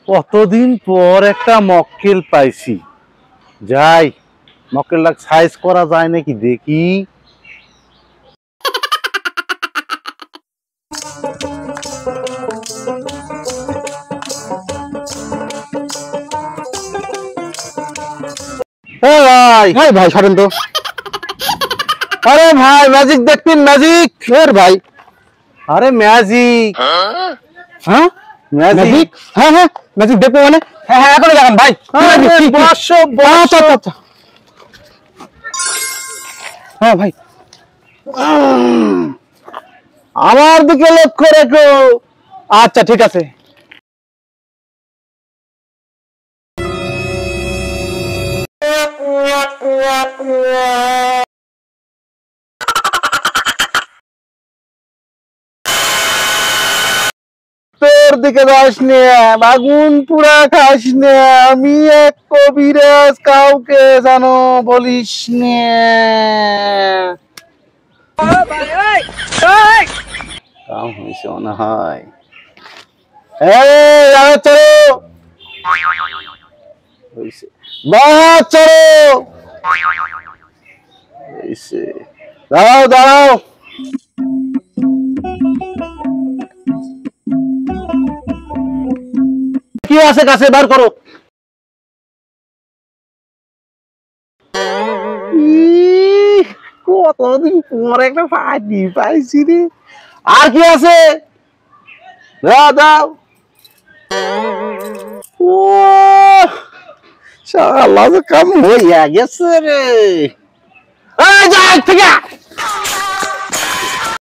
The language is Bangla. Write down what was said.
কতদিন পর একটা মক্কেল পাইছি, যাই মক্কেলটা সাইজ করা যায় নাকি দেখি। ভাই ভাই ভাই সরেন তো। আরে ভাই ম্যাজিক দেখবেন, ম্যাজিক ভাই। আরে ম্যাজিক, হ্যাঁ ম্যাজিক, হ্যাঁ হ্যাঁ ম্যাজিক দেখবো মানে, হ্যাঁ হ্যাঁ এখনই দেখান ভাই। হ্যাঁ ভাই আমার দিকে লক্ষ্য রেখো। আচ্ছা ঠিক আছে। তোর দিকে যাস নে, আগুন পুরা খাস নে, আমি এক কবিরাজ, কাউকে জানো বলিস নে। কাম হয়েছে মনে হয়। দাঁড়াও দাঁড়াও, কি আছে কাছে বার করো। কতদিন পর একটা পার্টি পাইছি রে। আর কি আছে দাও দাও। ও শালা কাম হইয়া গেছে রে। এই যা থেকে।